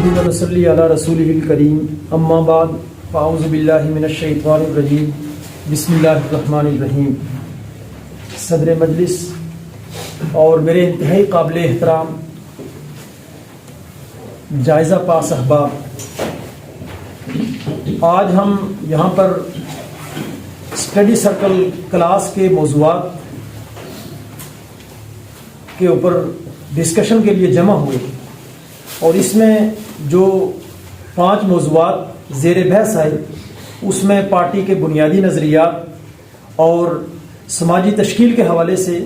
نحمده ونصلي على رسوله الكريم اما بعد فاعوذ باللہ من الشیطان الرجیم بسم اللہ الرحمن الرحیم۔ صدر مجلس اور میرے انتہائی قابل احترام جائزہ پاس احباب، آج ہم یہاں پر اسٹڈی سرکل کلاس کے موضوعات کے اوپر ڈسکشن کے لیے جمع ہوئے، اور اس میں جو 5 موضوعات زیر بحث آئے اس میں پارٹی کے بنیادی نظریات اور سماجی تشکیل کے حوالے سے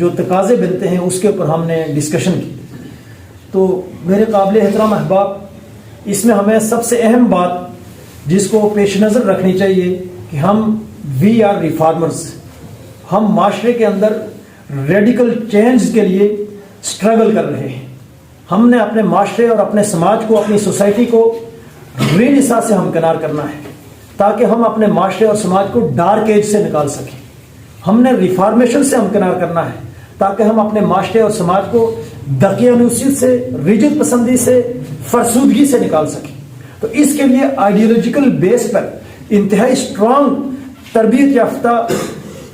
جو تقاضے بنتے ہیں اس کے اوپر ہم نے ڈسکشن کی۔ تو میرے قابل احترام احباب، اس میں ہمیں سب سے اہم بات جس کو پیش نظر رکھنی چاہیے کہ ہم وی آر ریفارمرز، ہم معاشرے کے اندر ریڈیکل چینج کے لیے اسٹرگل کر رہے ہیں۔ ہم نے اپنے معاشرے اور اپنے سماج کو، اپنی سوسائٹی کو ری نسا سے ہمکنار کرنا ہے تاکہ ہم اپنے معاشرے اور سماج کو ڈارک ایج سے نکال سکیں۔ ہم نے ریفارمیشن سے ہمکنار کرنا ہے تاکہ ہم اپنے معاشرے اور سماج کو دقیانوسیت سے، رجت پسندی سے، فرسودگی سے نکال سکیں۔ تو اس کے لیے آئیڈیولوجیکل بیس پر انتہائی اسٹرانگ تربیت یافتہ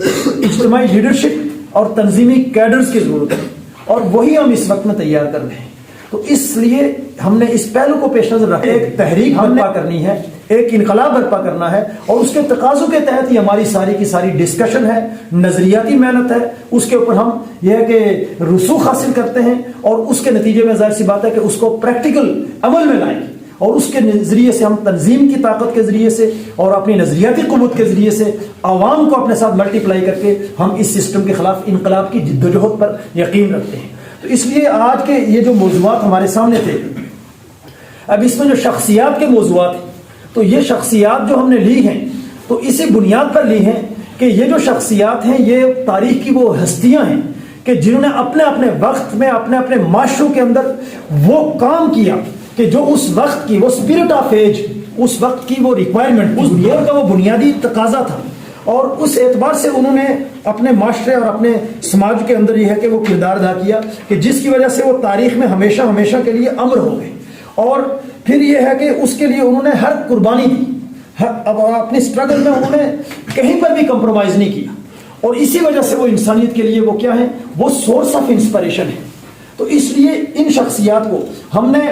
اجتماعی لیڈرشپ اور تنظیمی کیڈرز کی ضرورت ہے، اور وہی ہم اس وقت میں تیار کر رہے ہیں۔ تو اس لیے ہم نے اس پہلو کو پیش نظر رکھا، ایک تحریک برپا کرنی ہے، ایک انقلاب برپا کرنا ہے، اور اس کے تقاضوں کے تحت ہی ہماری ساری کی ساری ڈسکشن ہے، نظریاتی محنت ہے، اس کے اوپر ہم یہ ہے کہ رسوخ حاصل کرتے ہیں، اور اس کے نتیجے میں ظاہر سی بات ہے کہ اس کو پریکٹیکل عمل میں لائیں گے، اور اس کے ذریعے سے ہم تنظیم کی طاقت کے ذریعے سے اور اپنی نظریاتی قوت کے ذریعے سے عوام کو اپنے ساتھ ملٹیپلائی کر کے ہم اس سسٹم کے خلاف انقلاب کی جدوجہد پر یقین رکھتے ہیں۔ تو اس لیے آج کے یہ جو موضوعات ہمارے سامنے تھے، اب اس میں جو شخصیات کے موضوعات ہیں، تو یہ شخصیات جو ہم نے لی ہیں تو اسی بنیاد پر لی ہیں کہ یہ جو شخصیات ہیں یہ تاریخ کی وہ ہستیاں ہیں کہ جنہوں نے اپنے اپنے وقت میں اپنے اپنے معاشروں کے اندر وہ کام کیا کہ جو اس وقت کی وہ اسپرٹ آف ایج، اس وقت کی وہ ریکوائرمنٹ، اس دور کا وہ بنیادی تقاضا تھا، اور اس اعتبار سے انہوں نے اپنے معاشرے اور اپنے سماج کے اندر یہ ہے کہ وہ کردار ادا کیا کہ جس کی وجہ سے وہ تاریخ میں ہمیشہ ہمیشہ کے لیے امر ہو گئے، اور پھر یہ ہے کہ اس کے لیے انہوں نے ہر قربانی دی، اب اپنی اسٹرگل میں انہوں نے کہیں پر بھی کمپرومائز نہیں کیا، اور اسی وجہ سے وہ انسانیت کے لیے وہ کیا ہے، وہ سورس آف انسپریشن ہے۔ تو اس لیے ان شخصیات کو ہم نے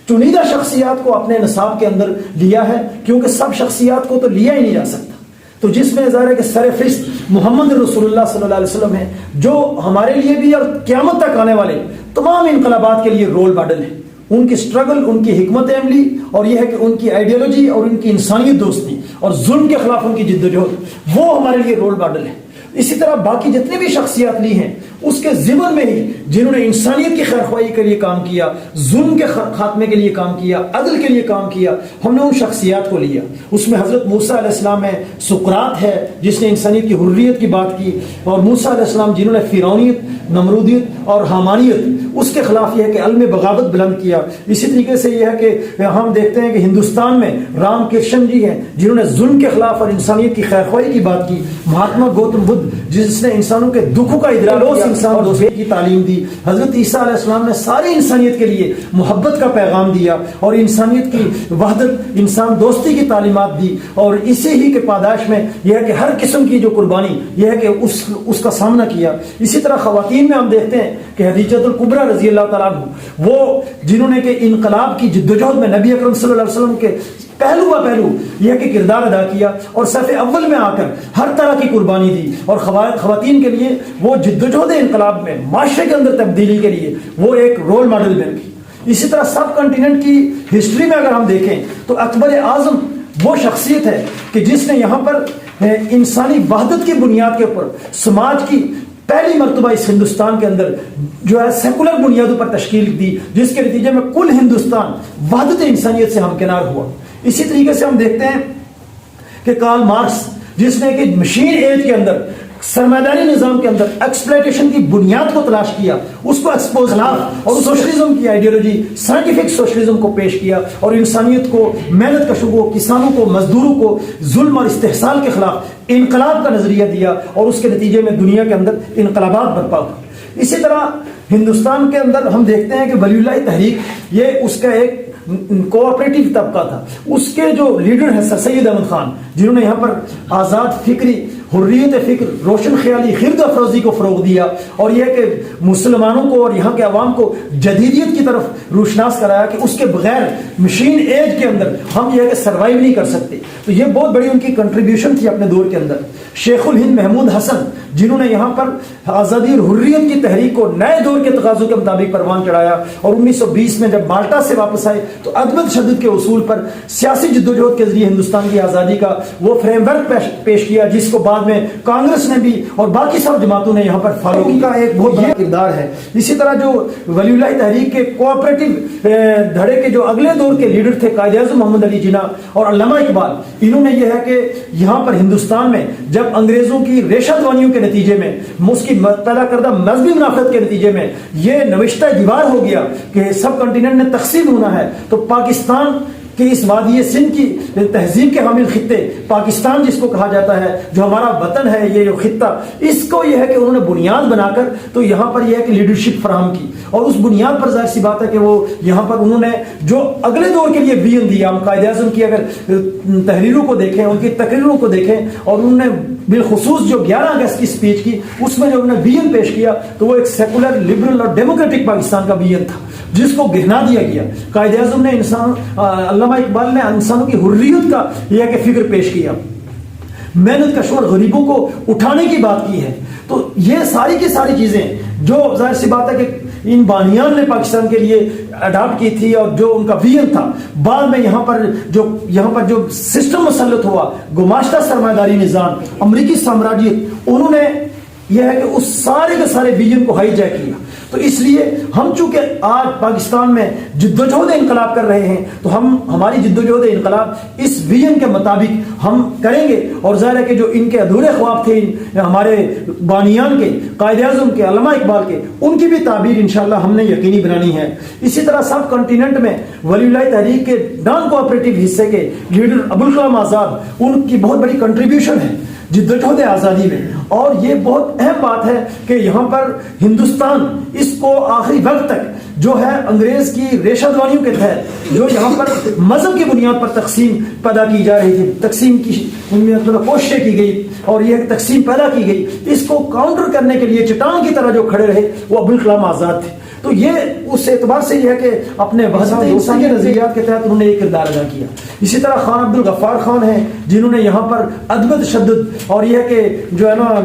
چنیدہ شخصیات کو اپنے نصاب کے اندر لیا ہے، کیونکہ سب شخصیات کو تو لیا ہی نہیں جا سکتا۔ تو جس میں ظاہر ہے کہ سر فہرست محمد رسول اللہ صلی اللہ علیہ وسلم ہے، جو ہمارے لیے بھی اور قیامت تک آنے والے تمام انقلابات کے لیے رول ماڈل ہے۔ ان کی سٹرگل، ان کی حکمت عملی، اور یہ ہے کہ ان کی آئیڈیالوجی اور ان کی انسانیت دوستی اور ظلم کے خلاف ان کی جدوجہد، وہ ہمارے لیے رول ماڈل ہے۔ اسی طرح باقی جتنی بھی شخصیات لی ہیں اس کے ضمن میں ہی جنہوں نے انسانیت کی خیرخواہی کے لیے کام کیا، ظلم کے خاتمے کے لیے کام کیا، عدل کے لیے کام کیا، ہم نے ان شخصیات کو لیا۔ اس میں حضرت موسیٰ علیہ السلام ہے، سقراط ہے جس نے انسانیت کی حریت کی بات کی، اور موسیٰ علیہ السلام جنہوں نے فرعونیت، نمرودیت اور حامانیت اس کے خلاف یہ ہے کہ علم بغاوت بلند کیا۔ اسی طریقے سے یہ ہے کہ ہم دیکھتے ہیں کہ ہندوستان میں رام کرشن جی ہیں جنہوں نے ظلم کے خلاف اور انسانیت کی خیرخواہی کی بات کی۔ مہاتما گوتم بدھ جس نے انسانوں کے دکھوں کا ادراک کیا، انسان دوستی کی تعلیم دی۔ حضرت عیسیٰ علیہ السلام نے ساری انسانیت کے لیے محبت کا پیغام دیا اور انسانیت کی وحدت، انسان دوستی کی تعلیمات دی، اور اسی ہی کے پاداش میں یہ ہے کہ ہر قسم کی جو قربانی یہ ہے کہ اس کا سامنا کیا۔ اسی طرح خواتین میں ہم دیکھتے ہیں کہ حدیجۃ الکبریٰ رضی اللہ تعالیٰ عنہ، وہ جنہوں نے کہ انقلاب کی جدوجہد میں نبی اکرم صلی اللہ علیہ وسلم کے پہلو با پہلو یہ کہ کردار ادا کیا، اور صف اول میں آ کر ہر طرح کی قربانی دی، اور خواتین کے لیے وہ جدوجہد انقلاب میں معاشرے کے اندر تبدیلی کے لیے وہ ایک رول ماڈل بن گئی۔ اسی طرح سب کنٹیننٹ کی ہسٹری میں اگر ہم دیکھیں تو اکبر اعظم وہ شخصیت ہے کہ جس نے یہاں پر انسانی وحدت کی بنیاد کے اوپر سماج کی پہلی مرتبہ اس ہندوستان کے اندر جو ہے سیکولر بنیادوں پر تشکیل دی، جس کے نتیجے میں کل ہندوستان وحدت انسانیت سے ہمکنار ہوا۔ اسی طریقے سے ہم دیکھتے ہیں کہ کارل مارکس جس نے کہ مشین ایج کے اندر سرمایداری نظام کے اندر ایکسپلائٹیشن کی بنیاد کو تلاش کیا، اس کو ایکسپوز کیا، اور سوشلزم کی آئیڈیالوجی، سائنٹیفک سوشلزم کو پیش کیا، اور انسانیت کو، محنت کشوں کو، کسانوں کو، مزدوروں کو ظلم اور استحصال کے خلاف انقلاب کا نظریہ دیا، اور اس کے نتیجے میں دنیا کے اندر انقلابات برپا ہوئے۔ اسی طرح ہندوستان کے اندر ہم دیکھتے ہیں کہ ولی اللہ تحریک یہ اس کا ایک کوآپریٹو طبقہ تھا، اس کے جو لیڈر ہیں سر سید احمد خان، جنہوں نے یہاں پر آزاد فکری، حریت فکر، روشن خیالی، خرد افروزی کو فروغ دیا، اور یہ کہ مسلمانوں کو اور یہاں کے عوام کو جدیدیت کی طرف روشناس کرایا کہ اس کے بغیر مشین ایج کے اندر ہم یہ کہ سروائیو نہیں کر سکتے. تو یہ بہت بڑی ان کی کنٹریبیوشن تھی اپنے دور کے اندر. شیخ الہند محمود حسن، جنہوں نے یہاں پر آزادی اور حریت کی تحریک کو نئے دور کے تقاضوں کے مطابق پروان چڑھایا، اور 1920 میں جب مالٹا سے واپس آئے تو عدم تشدد کے اصول پر سیاسی جدوجہد کے ذریعے ہندوستان کی آزادی کا وہ فریم ورک پیش کیا، جس کو بعد میں کانگریس نے بھی اور باقی سب جماعتوں نے یہاں پر فالو کیا. کا ایک بہت بڑا کردار ہے. اسی طرح جو ولی اللہ تحریک کے کوآپریٹو دھڑے کے جو اگلے دور کے لیڈر تھے قائد اعظم محمد علی جناح اور علامہ اقبال، انہوں نے یہ ہے کہ یہاں پر ہندوستان میں جب انگریزوں کی ریشہ دوانیوں کے نتیجے میں، اس کی پیدا کردہ مذہبی منافقت کے نتیجے میں یہ نوشتہ دیوار ہو گیا کہ سب کنٹیننٹ نے تقسیم ہونا ہے، تو پاکستان کہ اس وادی سندھ کی تہذیب کے حامل خطے، پاکستان جس کو کہا جاتا ہے، جو ہمارا وطن ہے، یہ جو خطہ، اس کو یہ ہے کہ انہوں نے بنیاد بنا کر تو یہاں پر یہ ہے کہ لیڈرشپ فراہم کی، اور اس بنیاد پر ظاہر سی بات ہے کہ وہ یہاں پر انہوں نے جو اگلے دور کے لیے ویژن دیا. ہم قائد اعظم کی اگر تحریروں کو دیکھیں، ان کی تقریروں کو دیکھیں، اور انہوں نے بالخصوص جو 11 اگست کی اسپیچ کی، اس میں جو انہوں نے ویژن پیش کیا تو وہ ایک سیکولر، لبرل اور ڈیموکریٹک پاکستان کا ویژن تھا، جس کو گہنا دیا گیا. قائد اعظم نے علامہ اقبال نے انسانوں کی حریت کا یہ کہ فکر پیش کیا، محنت کشوں اور غریبوں کو اٹھانے کی بات کی ہے. تو یہ ساری کی ساری چیزیں جو ظاہر سی بات ہے کہ ان بانیان نے پاکستان کے لیے اڈاپٹ کی تھی، اور جو ان کا ویژن تھا، بعد میں یہاں پر جو سسٹم مسلط ہوا، گماشتہ سرمایہ داری نظام، امریکی سامراجیت، انہوں نے یہ ہے کہ اس سارے کے سارے ویژن کو ہائی جیک کیا. تو اس لیے ہم چونکہ آج پاکستان میں جدوجہد انقلاب کر رہے ہیں، تو ہماری جدوجہد انقلاب اس ویژن کے مطابق ہم کریں گے. اور ظاہر ہے کہ جو ان کے ادھورے خواب تھے ہمارے بانیان کے، قائد اعظم کے، علامہ اقبال کے، ان کی بھی تعبیر انشاءاللہ ہم نے یقینی بنانی ہے. اسی طرح سب کنٹیننٹ میں ولی اللہ تحریک کے نان کوآپریٹو حصے کے لیڈر ابوالکلام آزاد، ان کی بہت بڑی کنٹریبیوشن ہے جدوجہد آزادی میں. اور یہ بہت اہم بات ہے کہ یہاں پر ہندوستان اس کو آخری وقت تک جو ہے انگریز کی ریشہ دوانیوں کے تحت جو یہاں پر مذہب کی بنیاد پر تقسیم پیدا کی جا رہی تھی، تقسیم کی کوششیں کی گئی اور یہ تقسیم پیدا کی گئی، اس کو کاؤنٹر کرنے کے لیے چٹان کی طرح جو کھڑے رہے وہ ابوالکلام آزاد تھے. تو یہ اس اعتبار سے یہ ہے کہ اپنے وحدت انسانی نظریات کے تحت انہوں نے ایک کردار ادا کیا. اسی طرح خان عبدالغفار خان ہیں، جنہوں نے یہاں پر عدم تشدد اور یہ کہ جو ہے نا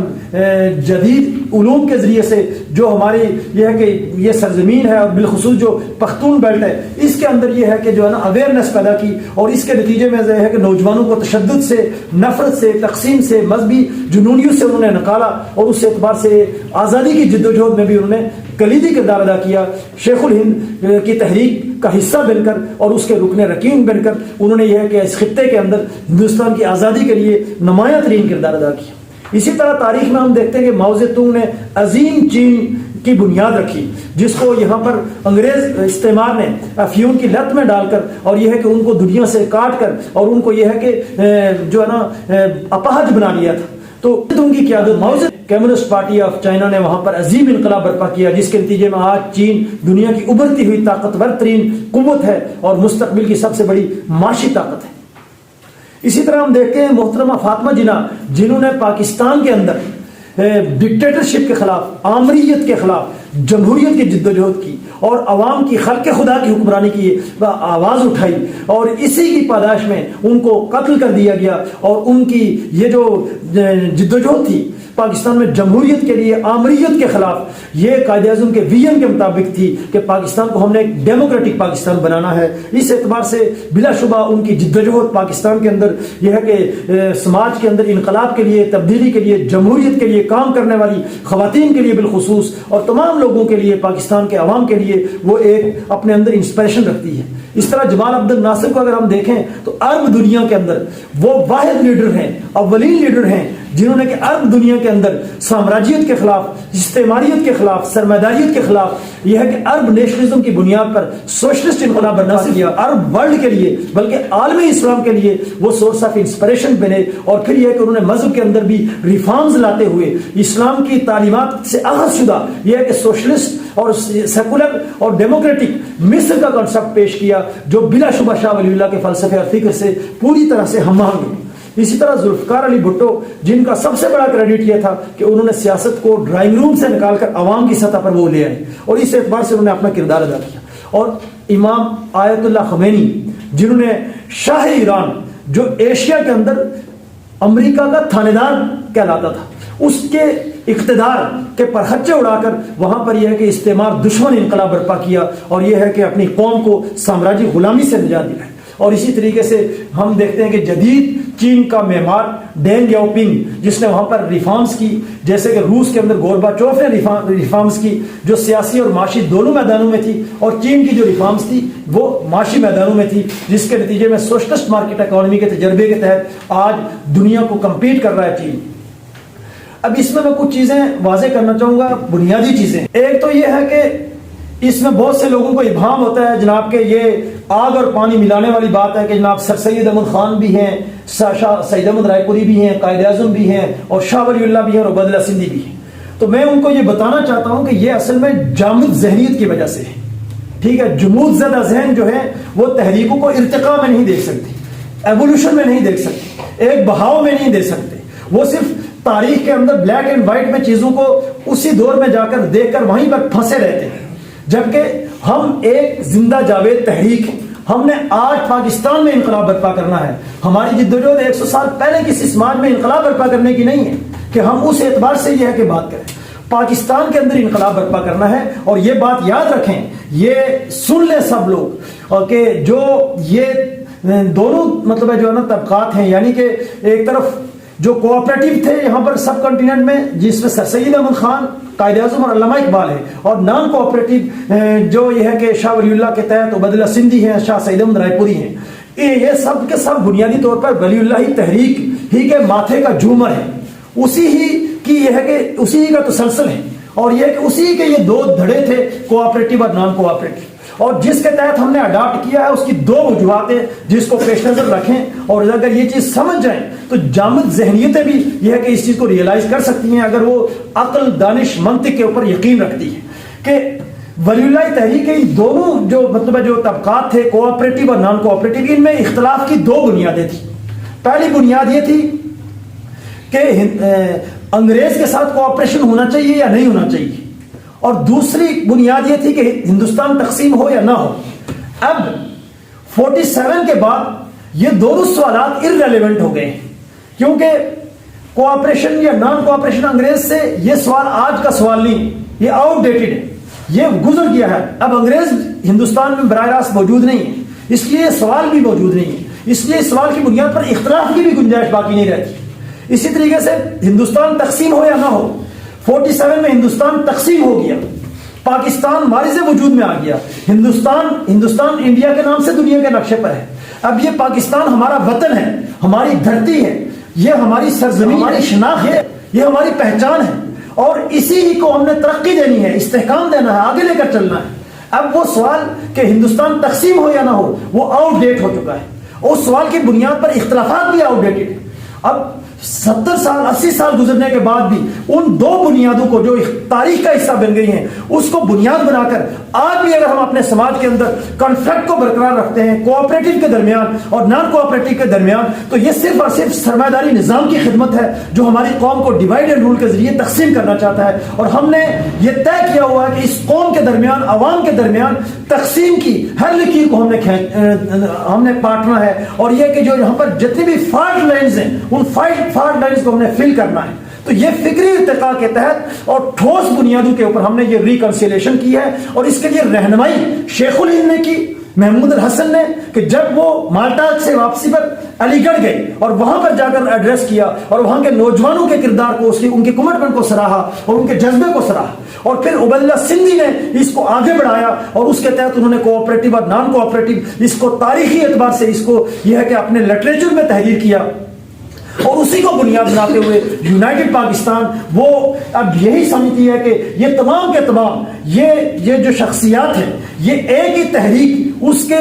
جدید علوم کے ذریعے سے جو ہماری یہ ہے کہ یہ سرزمین ہے، اور بالخصوص جو پختون بیلٹ ہے، اس کے اندر یہ ہے کہ جو ہے نا اویئرنیس پیدا کی، اور اس کے نتیجے میں یہ ہے کہ نوجوانوں کو تشدد سے، نفرت سے، تقسیم سے، مذہبی جنونیوں سے انہوں نے نکالا، اور اس اعتبار سے آزادی کی جدوجہد میں بھی انہوں نے کلیدی کردار ادا کیا. شیخ الہند کی تحریک کا حصہ بن کر اور اس کے رکن رکین بن کر انہوں نے یہ ہے کہ اس خطے کے اندر ہندوستان کی آزادی کے لیے نمایاں ترین کردار ادا کیا. اسی طرح تاریخ میں ہم دیکھتے ہیں کہ ماؤ زے تونگ نے عظیم چین کی بنیاد رکھی، جس کو یہاں پر انگریز استعمار نے افیون کی لت میں ڈال کر اور یہ ہے کہ ان کو دنیا سے کاٹ کر اور ان کو یہ ہے کہ جو ہے نا اپاہج بنا لیا تھا. تو ان کی قیادت ماؤ زے کمیونسٹ پارٹی آف چائنا نے وہاں پر عظیم انقلاب برپا کیا، جس کے نتیجے میں آج چین دنیا کی ابھرتی ہوئی طاقتور ترین قوت ہے اور مستقبل کی سب سے بڑی معاشی طاقت ہے. اسی طرح ہم دیکھتے ہیں محترمہ فاطمہ جناح، جنہوں نے پاکستان کے اندر ڈکٹیٹرشپ کے خلاف، آمریت کے خلاف جمہوریت کی جدوجہد کی اور عوام کی خلق خدا کی حکمرانی کی آواز اٹھائی، اور اسی کی پاداش میں ان کو قتل کر دیا گیا. اور ان کی یہ جو جدوجہد تھی پاکستان میں جمہوریت کے لیے، آمریت کے خلاف، یہ قائد اعظم کے ویژن کے مطابق تھی کہ پاکستان کو ہم نے ایک ڈیموکریٹک پاکستان بنانا ہے. اس اعتبار سے بلا شبہ ان کی جدوجہد پاکستان کے اندر یہ ہے کہ سماج کے اندر انقلاب کے لیے، تبدیلی کے لیے، جمہوریت کے لیے کام کرنے والی خواتین کے لیے بالخصوص اور تمام لوگوں کے لیے، پاکستان کے عوام کے لیے وہ ایک اپنے اندر انسپریشن رکھتی ہے. اس طرح جمال عبد الناصر کو اگر ہم دیکھیں تو عرب دنیا کے اندر وہ واحد لیڈر ہیں، اولین لیڈر ہیں، جنہوں نے کہ عرب دنیا کے اندر سامراجیت کے خلاف، استعماریت کے خلاف، سرمایداریت کے خلاف یہ ہے کہ عرب نیشنلزم کی بنیاد پر سوشلسٹ انقلاب نہ صرف کیا عرب ورلڈ کے لیے بلکہ عالمی اسلام کے لیے وہ سورس آف انسپریشن بنے. اور پھر یہ کہ انہوں نے مذہب کے اندر بھی ریفارمز لاتے ہوئے اسلام کی تعلیمات سے اخذ شدہ یہ ہے کہ سوشلسٹ اور سیکولر اور ڈیموکریٹک مصر کا کنسپٹ پیش کیا جو بلا شبہ شاہ ولی اللہ کے فلسفے اور فکر سے پوری طرح سے ہم آہنگ ہے۔ اسی طرح ذوالفقار علی بھٹو، جن کا سب سے بڑا کریڈٹ یہ تھا کہ انہوں نے سیاست کو ڈرائنگ روم سے نکال کر عوام کی سطح پر وہ لے آئے اور اس اعتبار سے انہوں نے اپنا کردار ادا کیا۔ اور امام آیت اللہ خمینی، جنہوں نے شاہ ایران جو ایشیا کے اندر امریکہ کا تھانے دار کہلاتا تھا، اس کے اقتدار کے پرخچے اڑا کر وہاں پر یہ ہے کہ استعمار دشمن انقلاب برپا کیا اور یہ ہے کہ اپنی قوم کو سامراجی غلامی سے نجات دلائی۔ اور اسی طریقے سے ہم دیکھتے ہیں کہ جدید چین کا معمار ڈینگ یاؤپنگ، جس نے وہاں پر ریفارمز کی، جیسے کہ روس کے اندر گورباچوف نے ریفارمز کی جو سیاسی اور معاشی دونوں میدانوں میں تھی، اور چین کی جو ریفارمز تھی وہ معاشی میدانوں میں تھی، جس کے نتیجے میں سوشلسٹ مارکیٹ اکانومی کے تجربے کے تحت آج دنیا کو کمپیٹ کر رہا ہے چین۔ اب اس میں کچھ چیزیں واضح کرنا چاہوں گا، بنیادی چیزیں۔ ایک تو یہ ہے کہ اس میں بہت سے لوگوں کو ابہام ہوتا ہے جناب کہ یہ آگ اور پانی ملانے والی بات ہے کہ جناب سر سید احمد خان بھی ہیں، شاہ سید احمد رائے پوری بھی ہیں، قائد اعظم بھی ہیں، اور شاہ ولی اللہ بھی ہیں، اور عبید اللہ سندھی بھی ہیں۔ تو میں ان کو یہ بتانا چاہتا ہوں کہ یہ اصل میں جامد ذہنیت کی وجہ سے ہے، ٹھیک ہے۔ جمود زدہ ذہن جو ہے وہ تحریکوں کو ارتقاء میں نہیں دیکھ سکتی، ایوولوشن میں نہیں دیکھ سکتی، ایک بہاؤ میں نہیں دیکھ سکتے۔ وہ صرف تاریخ کے اندر بلیک اینڈ وائٹ میں چیزوں کو اسی دور میں جا کر دیکھ کر وہیں پر پھنسے رہتے ہیں، جبکہ ہم ایک زندہ جاوید تحریک ہیں۔ ہم نے آج پاکستان میں انقلاب برپا کرنا ہے۔ ہماری جدوجہد 100 سال پہلے کسی سماج میں انقلاب برپا کرنے کی نہیں ہے کہ ہم اس اعتبار سے یہ ہے کہ بات کریں، پاکستان کے اندر انقلاب برپا کرنا ہے۔ اور یہ بات یاد رکھیں، یہ سن لیں سب لوگ، اور کہ جو یہ دونوں مطلب ہے جو ہے نا طبقات ہیں، یعنی کہ ایک طرف جو کوآپریٹو تھے یہاں پر سب کنٹیننٹ میں، جس میں سر سید احمد خان، قائد اعظم اور علامہ اقبال ہے، اور نان کوآپریٹو جو یہ ہے کہ شاہ ولی اللہ کے تحت عبید اللہ سندھی ہیں، شاہ سید احمد رائے پوری ہیں، یہ سب کے سب بنیادی طور پر ولی اللہ تحریک ہی کے ماتھے کا جھومر ہے، اسی ہی کی یہ ہے کہ اسی ہی کا تسلسل ہے، اور یہ کہ اسی کے یہ دو دھڑے تھے، کوآپریٹو اور نان کوآپریٹو، اور جس کے تحت ہم نے اڈاپٹ کیا ہے اس کی دو وجوہات ہیں جس کو پیش نظر رکھیں، اور اگر یہ چیز سمجھ جائیں تو جامد ذہنیتیں بھی یہ ہے کہ اس چیز کو ریئلائز کر سکتی ہیں اگر وہ عقل، دانش، منطق کے اوپر یقین رکھتی ہے کہ ولی اللہ تحریک ان دونوں جو مطلب جو طبقات تھے، کوآپریٹو اور نان کوآپریٹو، ان میں اختلاف کی دو بنیادیں تھیں۔ پہلی بنیاد یہ تھی کہ انگریز کے ساتھ کوآپریشن ہونا چاہیے یا نہیں ہونا چاہیے، اور دوسری بنیاد یہ تھی کہ ہندوستان تقسیم ہو یا نہ ہو۔ اب 47 کے بعد یہ دونوں سوالات ارریلیونٹ ہو گئے ہیں، کیونکہ کوآپریشن یا نان کوآپریشن انگریز سے یہ سوال آج کا سوال نہیں، یہ آؤٹ ڈیٹڈ ہے، یہ گزر گیا ہے۔ اب انگریز ہندوستان میں براہ راست موجود نہیں ہے، اس لیے یہ سوال بھی موجود نہیں ہے، اس لیے اس سوال کی بنیاد پر اختلاف کی بھی گنجائش باقی نہیں رہتی۔ اسی طریقے سے ہندوستان تقسیم ہو یا نہ ہو، 47 میں ہندوستان تقسیم ہو گیا، پاکستان مارز وجود میں آ گیا، ہندوستان انڈیا کے نام سے دنیا کے نقشے پر ہے۔ اب یہ پاکستان ہمارا وطن ہے، ہماری دھرتی ہے، یہ ہماری سرزمین، ہماری شناخت ہے، یہ ہماری پہچان ہے، اور اسی ہی کو ہم نے ترقی دینی ہے، استحکام دینا ہے، آگے لے کر چلنا ہے۔ اب وہ سوال کہ ہندوستان تقسیم ہو یا نہ ہو وہ آؤٹ ڈیٹ ہو چکا ہے، اس سوال کی بنیاد پر اختلافات بھی آؤٹ ڈیٹڈ ہیں۔ اب 70 سال 80 سال گزرنے کے بعد بھی ان دو بنیادوں کو جو تاریخ کا حصہ بن گئی ہیں اس کو بنیاد بنا کر آج بھی اگر ہم اپنے سماج کے اندر کنفلکٹ کو برقرار رکھتے ہیں کوآپریٹو کے درمیان اور نان کوآپریٹو کے درمیان، تو یہ صرف اور صرف سرمایہ داری نظام کی خدمت ہے جو ہماری قوم کو ڈیوائڈ اینڈ رول کے ذریعے تقسیم کرنا چاہتا ہے، اور ہم نے یہ طے کیا ہوا ہے کہ اس قوم کے درمیان، عوام کے درمیان تقسیم کی ہر لکیر کو ہم نے کاٹنا ہے، اور یہ کہ جو یہاں پر جتنی بھی فالٹ لائنز ہیں ان فالٹ لائنز کو ہم نے فل کرنا ہے۔ تو یہ فکری ارتقاء کے تحت اور ٹھوس بنیادوں کے اوپر ہم نے یہ ریکنسیلیشن کی ہے، اور اس کے لیے رہنمائی شیخ الہند نے کی، محمود الحسن نے، کہ جب وہ مالٹا سے واپسی پر علی گڑھ گئے اور وہاں پر جا کر ایڈریس کیا اور وہاں کے نوجوانوں کے کردار کو، ان کے کمٹمنٹ کو سراہا اور ان کے جذبے کو سراہا، اور پھر عبید اللہ سندھی نے اس کو آگے بڑھایا اور اس کے تحت انہوں نے کوآپریٹو اور نان کوآپریٹو اس کو تاریخی اعتبار سے اس کو یہ ہے کہ اپنے لٹریچر میں تحریر کیا، اور اسی کو بنیاد بناتے ہوئے یونائٹڈ پاکستان وہ اب یہی سمجھتی ہے کہ یہ تمام کے تمام یہ جو شخصیات ہیں یہ ایک ہی تحریک، اس کے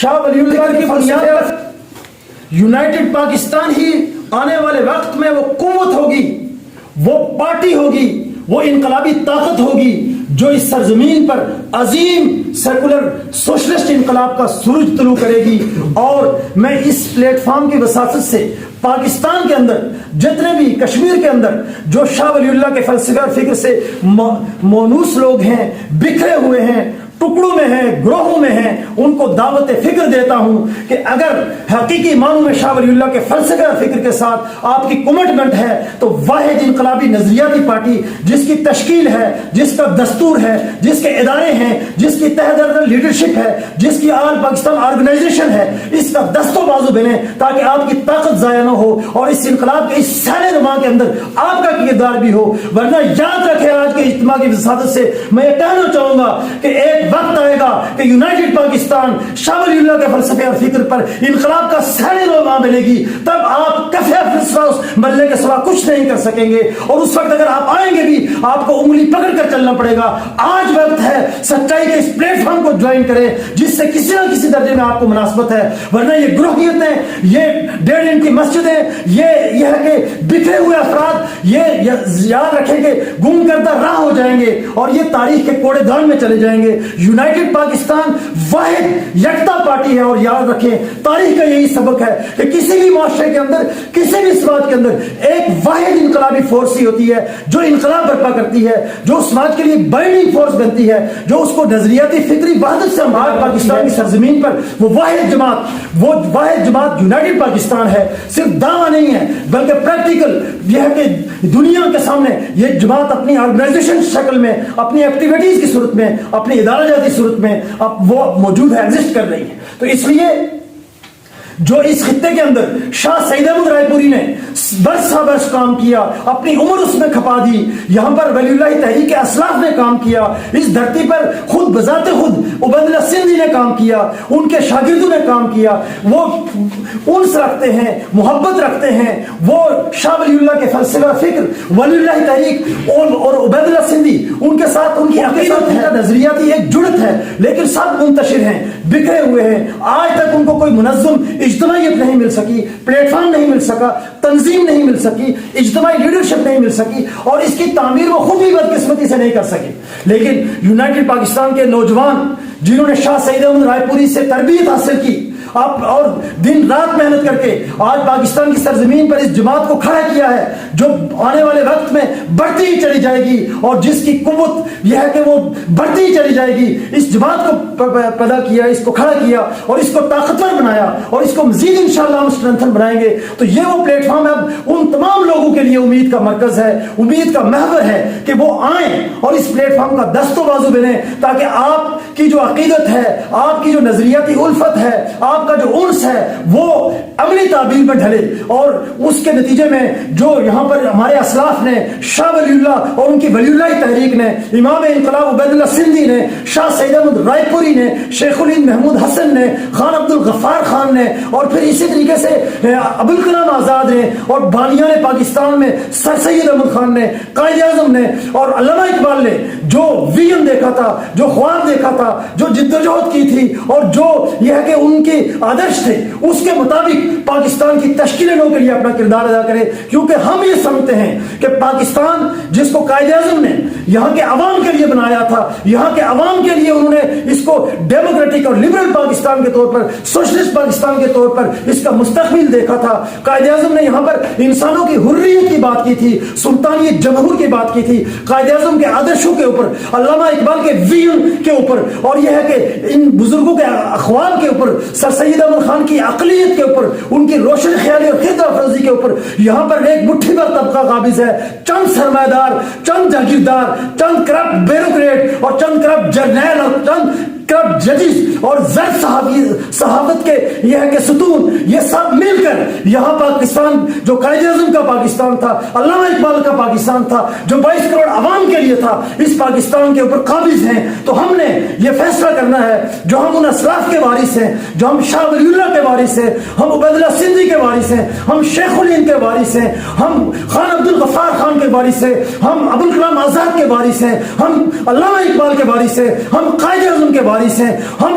شاہ ولی اللہ کی بنیاد پر یونائٹڈ پاکستان ہی آنے والے وقت میں وہ قوت ہوگی، وہ پارٹی ہوگی، وہ انقلابی طاقت ہوگی جو اس سرزمین پر عظیم سیکولر سوشلسٹ انقلاب کا سورج طلوع کرے گی۔ اور میں اس پلیٹ فارم کی وساطت سے پاکستان کے اندر جتنے بھی کشمیر کے اندر جو شاہ ولی اللہ کے فلسفے اور فکر سے مونوس لوگ ہیں، بکھرے ہوئے ہیں، ٹکڑوں میں ہیں، گروہوں میں ہیں، ان کو دعوت فکر دیتا ہوں کہ اگر حقیقی معنوں میں شاہ ولی اللہ کے فلسفے اور فکر کے ساتھ آپ کی کمٹمنٹ ہے تو واحد انقلابی نظریاتی پارٹی جس کی تشکیل ہے، جس کا دستور ہے، جس کے ادارے ہیں، جس کی تحت لیڈرشپ ہے، جس کی آل پاکستان آرگنائزیشن ہے، اس کا دست و بازو بنے تاکہ آپ کی طاقت ضائع نہ ہو اور اس انقلاب کے اس سیل نما کے اندر آپ کا کردار بھی ہو۔ ورنہ یاد رکھے آج کے اجتماع کی وساطت سے میں یہ کہنا چاہوں گا کہ ایک وقت آئے گا کہ یونائٹڈ پاکستان شاہ ولی اللہ کے فلسفے اور فکر پر انقلاب کا سیل نما ملے گی، تب آپ کفے ملنے کے سوا کچھ نہیں کر سکیں گے۔ اور اس وقت اگر آپ آئیں گے بھی آپ کو انگلی پکڑ کر چلنا پڑے گا۔ آج وقت ہے سچائی کے اس پلیٹ فارم کو جوائن کریں جس سے کسی نہ کسی درجے میں آپ کو مناسبت ہے، ورنہ یہ گروہیتیں، یہ 1.5 انچ کی مسجدیں، یہ ہے کہ بکھرے ہوئے افراد یہ یاد رکھیں کہ گم کردہ راہ ہو جائیں گے اور یہ تاریخ کے کوڑے دان میں چلے جائیں گے۔ یونائٹڈ پاکستان واحد یکتا پارٹی ہے، اور یاد رکھیں تاریخ کا یہی سبق ہے کہ کسی بھی معاشرے کے اندر، کسی بھی سماج کے اندر ایک واحد انقلابی فورس ہی ہوتی ہے جو انقلاب برپا کرتی ہے، جو سماج کے لیے بائنڈنگ فورس بنتی ہے، جو اس کو نظریاتی فکری وحدت سے ہمارے پاکستان کی سرزمین پر وہ واحد جماعت یونائٹڈ پاکستان ہے۔ صرف دعویٰ نہیں ہے بلکہ پریکٹیکل یہ ہے کہ دنیا کے سامنے یہ جماعت اپنی آرگنائزیشن شکل میں، اپنی ایکٹیویٹیز کی صورت میں، اپنی ادارہ جاتی صورت میں اب وہ موجود ہے، ایگزسٹ کر رہی ہے۔ تو اس لیے جو اس خطے کے اندر شاہ سید احمد رائے پوری نے برسہ برس کام کیا، اپنی عمر اس میں کھپا دی، یہاں پر ولی اللہ تحریک اسلاف نے کام کیا، اس دھرتی پر خود بذات خود عبید اللہ سندھی نے کام کیا، ان کے شاگردوں نے کام کیا، وہ انس رکھتے ہیں، محبت رکھتے ہیں، وہ شاہ ولی اللہ کے فلسفہ فکر، ولی اللہ تحریک اور عبید اللہ سندھی ان کے ساتھ ان کی عقیدت ہے، نظریاتی ایک جڑت ہے، لیکن سب منتشر ہیں، بکھرے ہوئے ہیں۔ آج تک ان کو کوئی منظم اجتماعیت نہیں مل سکی، پلیٹ فارم نہیں مل سکا، تنظیم نہیں مل سکی، اجتماعی لیڈرشپ نہیں مل سکی، اور اس کی تعمیر وہ خود بھی بدقسمتی سے نہیں کر سکے۔ لیکن یونائٹڈ پاکستان کے نوجوان جنہوں نے شاہ سید احمد رائے پوری سے تربیت حاصل کی اور دن رات محنت کر کے آج پاکستان کی سرزمین پر اس جماعت کو کھڑا کیا ہے جو آنے والے وقت میں بڑھتی ہی چلی جائے گی، اور جس کی قوت یہ ہے کہ وہ بڑھتی ہی چلی جائے گی۔ اس جماعت کو پیدا کیا، اس کو کھڑا کیا اور اس کو طاقتور بنایا، اور اس کو مزید انشاءاللہ ہم اسٹرینتھن بنائیں گے۔ تو یہ وہ پلیٹ فارم اب ان تمام لوگوں کے لیے امید کا مرکز ہے، امید کا محور ہے کہ وہ آئیں اور اس پلیٹ فارم کا دست و بازو بنیں، تاکہ آپ کی جو عقیدت ہے، آپ کی جو نظریاتی الفت ہے، آپ کا جو انس ہے، وہ عملی تعبیر میں ڈھلے، اور اس کے نتیجے میں جو یہاں پر ہمارے اسلاف نے، شاہ ولی اللہ اور ان کی ولی اللہ تحریک نے، امام انقلاب عبید اللہ سندھی نے، شاہ سید احمد رائے پوری نے، شیخ الہند محمود حسن نے، خان عبد الغفار خان نے، اور پھر اسی طریقے سے ابوالکلام آزاد نے، اور بانیان پاکستان میں سر سید احمد خان نے، قائد اعظم نے، اور علامہ اقبال نے جو ویژن دیکھا تھا، جو خواب دیکھا تھا، جو جدوجہد کی تھی، اور جو یہ ہے کہ ان کے آدرش تھے، اس کے مطابق پاکستان کی تشکیل نو کے لیے اپنا کردار ادا کرے۔ کیونکہ ہم یہ سمجھتے ہیں کہ پاکستان جس کو قائد اعظم نے یہاں کے عوام کے لیے بنایا تھا، یہاں کے عوام کے لیے انہوں نے اس کو ڈیموکریٹک اور لبرل پاکستان کے طور پر، سوشلسٹ پاکستان کے طور پر اس کا مستقبل دیکھا تھا۔ قائد اعظم نے یہاں پر انسانوں کی حریت کی بات کی تھی، سلطانیت جمہور کی بات کی تھی، قائد اعظم کے آدرشوں کے اوپر، علامہ اقبال کے ویژن کے اوپر، اور یہ ہے کہ ان بزرگوں کے اخوال کے اوپر، سر سید احمد خان کی عقلیت کے اوپر، ان کی روشن خیالی اور خطہ افروزی کے اوپر یہاں پر ایک مٹھی بھر طبقہ قابض ہے، چند سرمایہ دار، چند جاگیردار، چند کرپٹ بیوروکریٹ اور چند کرپٹ جرنیل اور چند کرپٹ ججز اور زرد صحافت کے یہ ہے کہ ستون، یہ سب مل کر یہاں پاکستان جو قائد اعظم کا پاکستان تھا، علامہ اقبال کا پاکستان تھا، جو 22 کروڑ عوام کے لیے تھا، اس پاکستان کے اوپر قابض ہیں۔ تو ہم نے یہ فیصلہ کرنا ہے، جو ہم ان اسلاف کے وارث ہیں، جو ہم شاہ ولی اللہ کے وارث ہیں، ہم عبید اللہ سندھی کے وارث ہیں، ہم شیخ الہند کے وارث ہیں، ہم خان عبد الغفار خان کے وارث ہیں، ہم ابوالکلام آزاد کے وارث ہیں، ہم علامہ اقبال کے وارث ہیں، ہم قائد اعظم کے وارث ہیں، ہم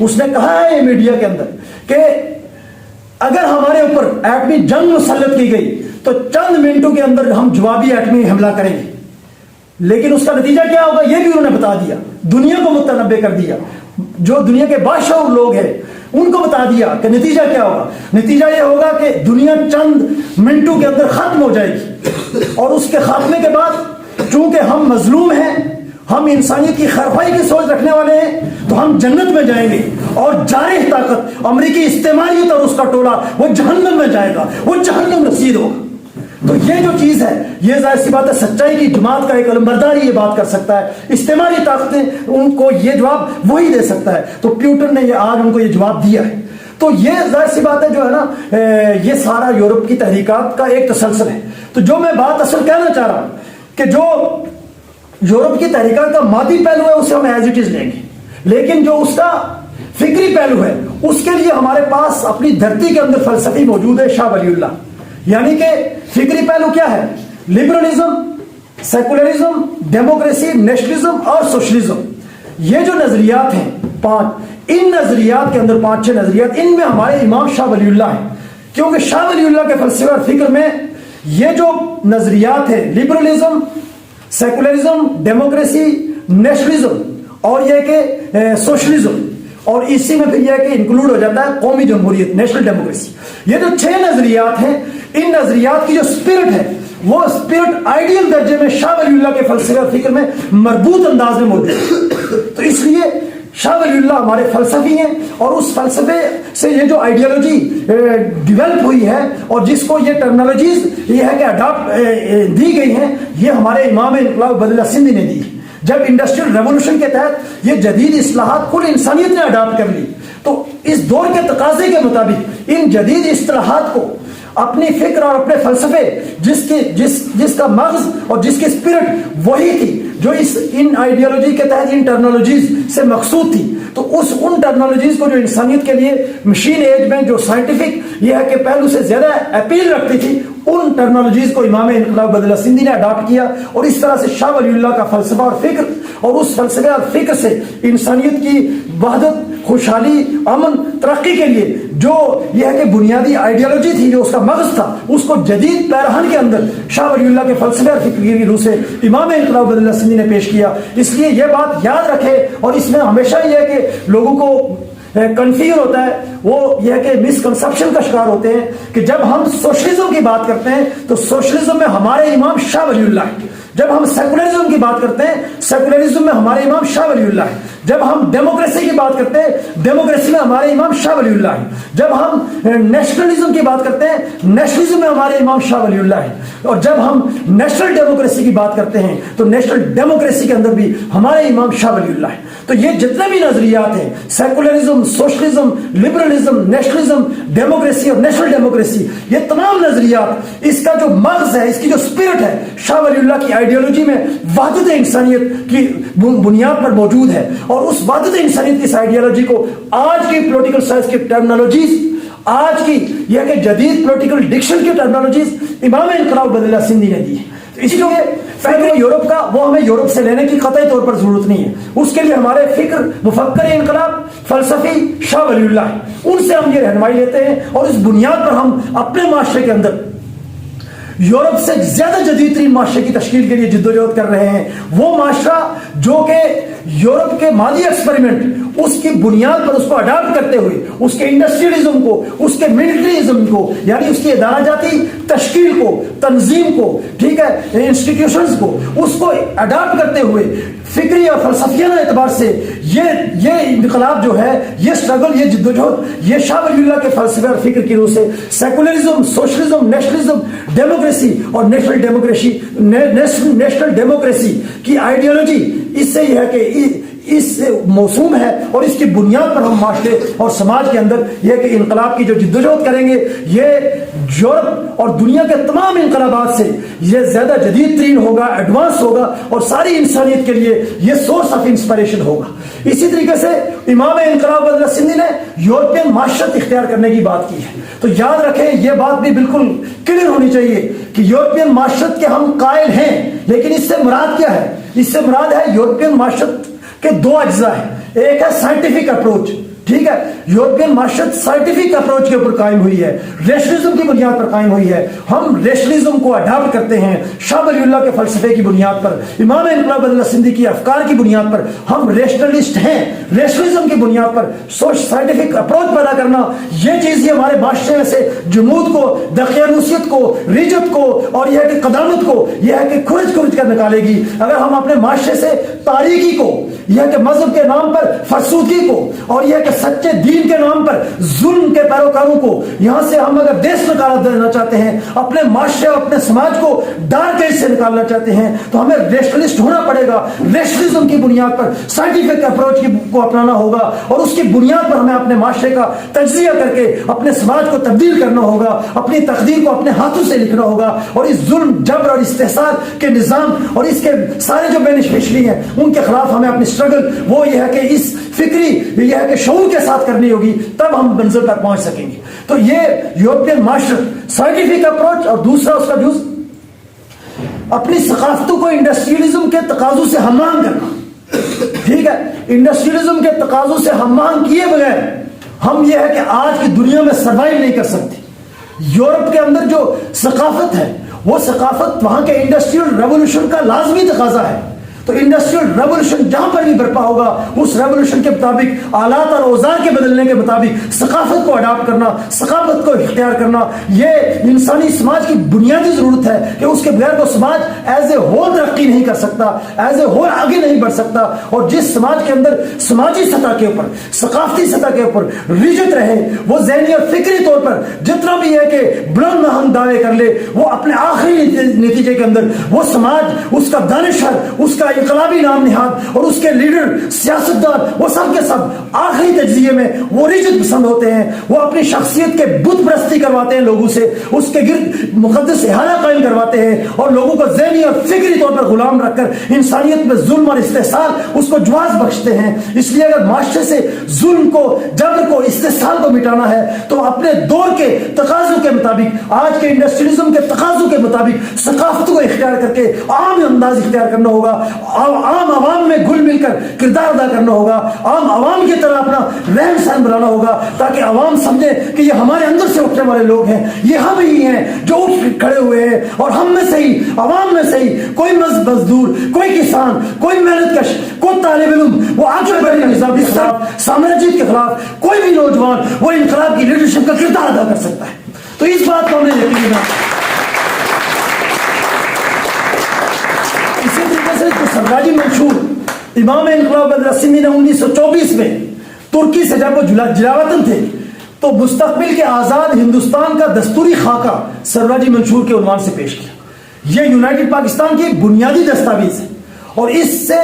اس نے کہا ہے یہ میڈیا کے اندر کہ اگر ہمارے اوپر ایٹمی جنگ مسلط کی گئی تو چند منٹوں کے اندر ہم جوابی ایٹمی حملہ کریں گے، لیکن اس کا نتیجہ کیا ہوگا یہ بھی انہوں نے بتا دیا، دنیا کو متنبع کر دیا، جو دنیا کے بادشاہ لوگ ہیں ان کو بتا دیا کہ نتیجہ کیا ہوگا، نتیجہ یہ ہوگا کہ دنیا چند منٹوں کے اندر ختم ہو جائے گی، اور اس کے خاتمے کے بعد چونکہ ہم مظلوم ہیں، ہم انسانیت کی خیرخواہی کی سوچ رکھنے والے ہیں، تو ہم جنت میں جائیں گے، اور جارح طاقت امریکی استعماریت اور اس کا ٹولہ وہ جہنم میں جائے گا، وہ جہنم رسید ہوگا۔ تو یہ جو چیز ہے یہ ظاہر سی بات ہے سچائی کی جماعت کا ایک علمبردار یہ بات کر سکتا ہے، استعماری طاقتیں ان کو یہ جواب وہی دے سکتا ہے، تو پیوٹن نے آج ان کو یہ جواب دیا ہے۔ تو یہ ظاہر سی بات ہے جو ہے نا یہ سارا یورپ کی تحریکات کا ایک تسلسل ہے۔ تو جو میں بات اصل کہنا چاہ رہا ہوں کہ جو یورپ کی تحریکات کا مادی پہلو ہے اسے ہم ایز اٹ از لیں گے، لیکن جو اس کا فکری پہلو ہے اس کے لیے ہمارے پاس اپنی دھرتی کے اندر فلسفی موجود ہے، شاہ ولی اللہ۔ یعنی کہ فکری پہلو کیا ہے؟ لبرلزم، سیکولرزم، ڈیموکریسی، نیشنلزم اور سوشلزم، یہ جو نظریات ہیں پانچ، ان نظریات کے اندر 5-6 نظریات، ان میں ہمارے امام شاہ ولی اللہ ہیں، کیونکہ شاہ ولی اللہ کے فلسفے اور فکر میں یہ جو نظریات ہیں لبرلزم، سیکولرزم، ڈیموکریسی، نیشنلزم اور یہ کہ سوشلزم، اور اسی میں پھر یہ کہ انکلوڈ ہو جاتا ہے قومی جمہوریت، نیشنل ڈیموکریسی، یہ جو 6 نظریات ہیں ان نظریات کی جو اسپرٹ ہے وہ اسپرٹ آئیڈیل درجے میں شاہ ولی اللہ کے فلسفے اور فکر میں مربوط انداز میں موجود ہے۔ تو اس لیے شاہ ولی اللہ ہمارے فلسفی ہیں، اور اس فلسفے سے یہ جو آئیڈیالوجی ڈیولپ ہوئی ہے اور جس کو یہ ٹرمنالوجیز یہ ہے کہ اڈاپٹ دی گئی ہیں، یہ ہمارے امام انقلاب عبد اللہ سندھی نے دی۔ جب انڈسٹریل ریولوشن کے تحت یہ جدید اصلاحات کل انسانیت نے اڈاپٹ کر لی، تو اس دور کے تقاضے کے مطابق ان جدید اصطلاحات کو اپنی فکر اور اپنے فلسفے جس کا مغز اور جس کی اسپرٹ وہی تھی جو ان آئیڈیالوجی کے تحت ان ٹرمنالوجیز سے مقصود تھی، تو ان ٹرمنالوجیز کو جو انسانیت کے لیے مشین ایج میں جو سائنٹیفک یہ ہے کہ پہلو سے زیادہ اپیل رکھتی تھی، ان ٹرمنالوجیز کو امام انقلاب عبد اللہ سندھی نے اڈاپٹ کیا، اور اس طرح سے شاہ ولی اللہ کا فلسفہ اور فکر اور اس فلسفے اور فکر سے انسانیت کی وحدت، خوشحالی، امن، ترقی کے لیے جو یہ ہے کہ بنیادی آئیڈیالوجی تھی، جو اس کا مغز تھا، اس کو جدید پیرہن کے اندر شاہ ولی اللہ کے فلسفے اور فکر کی روح سے امام انقلاب عبد اللہ سندھی نے پیش کیا۔ اس لیے یہ بات یاد رکھے، اور اس میں ہمیشہ یہ ہے کہ لوگوں کو کنفیوژن ہوتا ہے، وہ یہ ہے کہ مسکنسپشن کا شکار ہوتے ہیں کہ جب ہم سوشلزم کی بات کرتے ہیں تو سوشلزم میں ہمارے امام شاہ ولی اللہ ہیں، جب ہم سیکولرزم کی بات کرتے ہیں سیکولرزم میں ہمارے امام شاہ ولی اللہ ہیں، جب ہم ڈیموکریسی کی بات کرتے ہیں ڈیموکریسی میں ہمارے امام شاہ ولی اللہ ہیں، جب ہم نیشنلزم کی بات کرتے ہیں نیشنلزم میں ہمارے امام شاہ ولی اللہ ہیں، اور جب ہم نیشنل ڈیموکریسی کی بات کرتے ہیں تو نیشنل ڈیموکریسی کے اندر بھی ہمارے امام شاہ ولی اللہ ہیں۔ تو یہ جتنے بھی نظریات ہیں secularism, socialism, liberalism, nationalism, democracy اور نیشنل ڈیموکریسی، یہ تمام نظریات اس کا جو مغز ہے، اس کی جو اسپرٹ ہے شاہ ولی اللہ کی آئیڈیالوجی میں وحدت انسانیت کی بنیاد پر موجود ہے، اور اس وحدت انسانیت کی اس آئیڈیالوجی کو آج کی پولیٹیکل سائنس کی ٹرمنالوجیز، آج کی یہ کہ جدید پولیٹیکل ڈکشن کی ٹرمنالوجیز امام انقلاب عبد اللہ سندھی نے دی ہے۔ اس لیے فکر یورپ کا وہ ہمیں یورپ سے لینے کی قطعی طور پر ضرورت نہیں ہے، اس کے لیے ہمارے فکر مفکر انقلاب فلسفی شاہ ولی اللہ ہے، ان سے ہم یہ رہنمائی لیتے ہیں، اور اس بنیاد پر ہم اپنے معاشرے کے اندر یورپ سے زیادہ جدید ترین معاشرے کی تشکیل کے لیے جدوجہد کر رہے ہیں۔ وہ معاشرہ جو کہ یورپ کے مالی ایکسپیریمنٹ اس کی بنیاد پر اس کو اڈاپٹ کرتے ہوئے اس کے انڈسٹریلزم کو، اس کے ملٹریزم کو، یعنی اس کی ادارہ جاتی تشکیل کو، تنظیم کو، ٹھیک ہے، انسٹیٹیوشنز کو، اس کو اڈاپٹ کرتے ہوئے فکری اور فلسفیانہ اعتبار سے یہ انقلاب جو ہے، یہ اسٹرگل، یہ جدوجہد، یہ شاہ ولی اللہ کے فلسفے اور فکر کی روح سے سیکولرزم، سوشلزم، نیشنلزم، ڈیموکریسی اور نیشنل ڈیموکریسی کی آئیڈیالوجی اس سے یہ ہے کہ اس موسوم ہے، اور اس کی بنیاد پر ہم معاشرے اور سماج کے اندر یہ کہ انقلاب کی جو جدوجہد کریں گے، یہ یورپ اور دنیا کے تمام انقلابات سے یہ زیادہ جدید ترین ہوگا، ایڈوانس ہوگا، اور ساری انسانیت کے لیے یہ سورس آف انسپریشن ہوگا۔ اسی طریقے سے امام انقلاب عبد اللہ سندھی نے یورپین معاشرت اختیار کرنے کی بات کی ہے، تو یاد رکھیں یہ بات بھی بالکل کلیئر ہونی چاہیے کہ یورپین معاشرت کے ہم قائل ہیں، لیکن اس سے مراد کیا ہے؟ اس سے مراد ہے یورپین معاشرت کے 2 اجزاء ہیں، ایک ہے سائنٹیفک اپروچ، ٹھیک ہے. یورپین معاشرت سائنٹیفک اپروچ کے اوپر قائم ہوئی ہے, ریشنلزم کی بنیاد پر قائم ہوئی ہے. ہم ریشنلزم کو اڈاپٹ کرتے ہیں شاہ ولی اللہ کے فلسفے کی بنیاد پر, امام انقلاب اللہ سندھی کی افکار کی بنیاد پر. ہم ریشنلسٹ ہیں. ریشنلزم کی بنیاد پر سائنٹیفک اپروچ پیدا کرنا, یہ چیز ہی ہمارے معاشرے میں سے جمود کو, دقیانوسیت کو, ریجت کو اور یہ ہے کہ قدامت کو یہ ہے کہ کھرچ کر نکالے گی. اگر ہم اپنے معاشرے سے تاریکی کو, یہ ہے کہ مذہب کے نام پر فرسودگی کو, اور یہ ہے کہ سچے دین کے نام پر ظلم کے پیروکاروں کو یہاں سے ہم اگر دیش نکالا دینا چاہتے ہیں, اپنے معاشرے اور اپنے سماج کو ڈارک ایج سے نکالنا چاہتے ہیں, تو ہمیں ریشنلسٹ ہونا پڑے گا. ریشنلزم کی بنیاد پر سائنٹیفک اپروچ کو اپنانا ہوگا, اور اس کی بنیاد پر ہمیں اپنے معاشرے کا تجزیہ کر کے اپنے سماج کو تبدیل کرنا ہوگا, اپنی تقدیر کو اپنے ہاتھوں سے لکھنا ہوگا, اور اس ظلم, جبر اور استحصال کے نظام اور اس کے سارے جو بینیفیشری ہیں ان کے خلاف ہمیں اپنی اسٹرگل وہ یہ ہے کہ اس فکری یہ ہے کہ شعور کے ساتھ کرنی ہوگی, تب ہم منزل تک پہنچ سکیں گے. تو یہ یورپین معاشرت سائنٹیفک اپروچ, اور دوسرا اس کا جز اپنی ثقافتوں کو انڈسٹریلزم کے تقاضوں سے ہم آہنگ کرنا. ٹھیک ہے, انڈسٹریلزم کے تقاضوں سے ہم آہنگ کیے بغیر ہم یہ ہے کہ آج کی دنیا میں سروائیو نہیں کر سکتے. یورپ کے اندر جو ثقافت ہے وہ ثقافت وہاں کے انڈسٹریل ریولوشن کا لازمی تقاضا ہے. تو انڈسٹریل ریولوشن جہاں پر بھی برپا ہوگا, اس ریولوشن کے مطابق آلات اور اوزار کے بدلنے کے مطابق ثقافت کو اڈاپٹ کرنا, ثقافت کو اختیار کرنا, یہ انسانی سماج کی بنیادی ضرورت ہے کہ اس کے بغیر وہ سماج ایز اے ہول ترقی نہیں کر سکتا, ایز اے ہول آگے نہیں بڑھ سکتا. اور جس سماج کے اندر سماجی سطح کے اوپر, ثقافتی سطح کے اوپر ریجت رہے, وہ ذہنی اور فکری طور پر جتنا بھی ہے کہ بلند نہنگ دعوے کر لے, وہ اپنے آخری نتیجے کے اندر وہ سماج, اس کا دانشور, اس کا انقلابی نام نہاد اور اس کے لیڈر, سیاستدان, وہ سب کے سب آخری تجزیے میں وہ ریجت پسند ہوتے ہیں. وہ اپنی شخصیت کے بت پرستی کرواتے ہیں لوگوں سے, اس کے گرد مقدس احاطہ قائم کرواتے ہیں, اور لوگوں کو ذہنی اور فکری طور پر غلام رکھ کر انسانیت میں ظلم اور استحصال اس کو جواز بخشتے ہیں. اس لیے اگر معاشرے سے ظلم کو, جبر کو, استحصال کو مٹانا ہے تو اپنے دور کے تقاضوں کے مطابق, آج کے انڈسٹریلزم کے تقاضوں کے مطابق ثقافت کو اختیار کر کے عام انداز اختیار کرنا ہوگا, عام عوام میں گل مل کر کردار ادا کرنا ہوگا, عام عوام کی طرح اپنا رہن سہن بنانا ہوگا, تاکہ عوام سمجھے کہ یہ ہمارے اندر سے اٹھنے والے لوگ ہیں, یہ ہم ہی ہیں جو اٹھ کھڑے ہوئے ہیں, اور ہم میں سے ہی, عوام میں سے ہی کوئی مزدور, کوئی کسان, کوئی محنت کش, کوئی طالب علم, وہ آگے بڑھے نظام کے خلاف, سامراجیت کے خلاف کوئی بھی نوجوان وہ انقلاب کی لیڈرشپ کا کردار ادا کر سکتا ہے. تو اس بات کو ہم نے یقین رکھا. اسی طریقے سے سرراجی منشور امام انقلاب سندھی نے 1924 میں ترکی سے جب وہ جلاوطن تھے تو مستقبل کے آزاد ہندوستان کا دستوری خاکہ سرراجی منشور کے عنوان سے پیش کیا. یہ یونائٹڈ پاکستان کی بنیادی دستاویز ہے, اور اس سے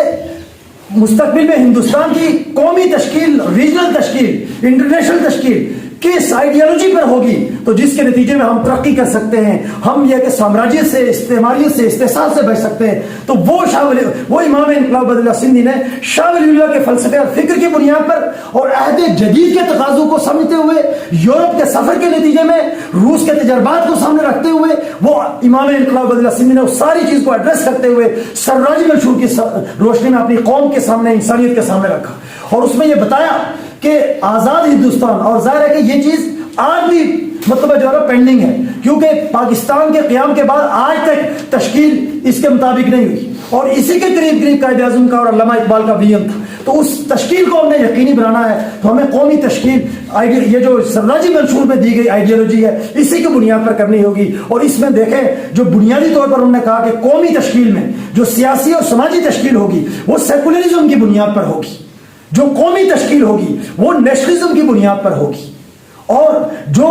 مستقبل میں ہندوستان کی قومی تشکیل, ریجنل تشکیل, انٹرنیشنل تشکیل کس آئیڈیالوجی پر ہوگی, تو جس کے نتیجے میں ہم ترقی کر سکتے ہیں, ہم یہ کہ سامراجیت سے, استعماریت سے, استحصال سے بچ سکتے ہیں. تو وہ امام انقلاب اللہ سندھی نے شاہ ولی اللہ کے فلسفے اور فکر کی بنیاد پر اور عہد جدید کے تقاضوں کو سمجھتے ہوئے, یورپ کے سفر کے نتیجے میں روس کے تجربات کو سامنے رکھتے ہوئے, وہ امام انقلاب اللہ سندھی نے اس ساری چیز کو ایڈریس کرتے ہوئے سرراجی منشور کی روشنی میں اپنی قوم کے سامنے, انسانیت کے سامنے رکھا, اور اس میں یہ بتایا کہ آزاد ہندوستان, اور ظاہر ہے کہ یہ چیز آج بھی مطلب جو ہے پینڈنگ ہے, کیونکہ پاکستان کے قیام کے بعد آج تک تشکیل اس کے مطابق نہیں ہوئی, اور اسی کے قریب قائد اعظم کا اور علامہ اقبال کا ویژن تھا. تو اس تشکیل کو ہم نے یقینی بنانا ہے, تو ہمیں قومی تشکیل, یہ جو سرراجی منشور میں دی گئی آئیڈیالوجی ہے, اسی کی بنیاد پر کرنی ہوگی. اور اس میں دیکھیں جو بنیادی طور پر انہوں نے کہا کہ قومی تشکیل میں جو سیاسی اور سماجی تشکیل ہوگی وہ سیکولرزم کی بنیاد پر ہوگی, جو قومی تشکیل ہوگی وہ نیشنلزم کی بنیاد پر ہوگی, اور جو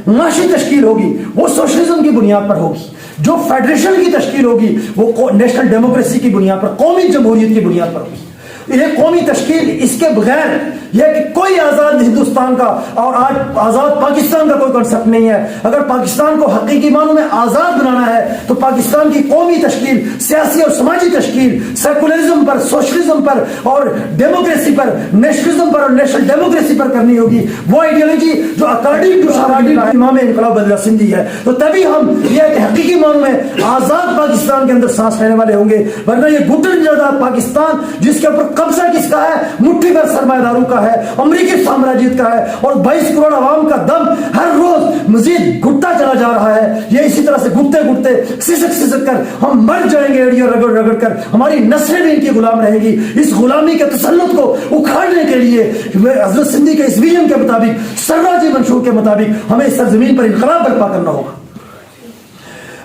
معاشی تشکیل ہوگی وہ سوشلزم کی بنیاد پر ہوگی, جو فیڈریشن کی تشکیل ہوگی وہ نیشنل ڈیموکریسی کی بنیاد پر, قومی جمہوریت کی بنیاد پر ہوگی. یہ قومی تشکیل, اس کے بغیر یہ کہ کوئی آزاد ہندوستان کا اور آج آزاد پاکستان کا کوئی کنسپٹ نہیں ہے. اگر پاکستان کو حقیقی معنوں میں آزاد بنانا ہے تو پاکستان کی قومی تشکیل, سیاسی اور سماجی تشکیل سیکولرزم پر, سوشلزم پر اور ڈیموکریسی پر, نیشنلزم پر اور نیشنل ڈیموکریسی پر کرنی ہوگی. وہ آئیڈیالوجی جو اکارڈنگ ٹو امام انقلاب اللہ سندھی ہے, تو تبھی ہم یہ کہ حقیقی معنوں میں آزاد پاکستان کے اندر سانس لینے والے ہوں گے. ورنہ یہ گھٹن زدہ پاکستان جس کے اوپر قبضہ کس کا ہے؟ مٹھی بھر سرمایہ داروں کا ہے، امریکی سامراجیت کا ہے، اور 22 کروڑ عوام کا دم ہر روز مزید گھٹتا چلا جا رہا ہے۔ یہ اسی طرح سے گھٹتے گھٹتے سسک کر ہم مر جائیں گے، ایڑیاں رگڑ رگڑ کر، ہماری نسلیں بھی ان کی غلام رہے گی۔ اس غلامی کے تسلط کو اکھاڑنے کے لیے حضرت سندھی کے اس ویژن کے مطابق، سراجی منشور کے مطابق ہمیں اس سرزمین پر انقلاب برپا کرنا ہوگا۔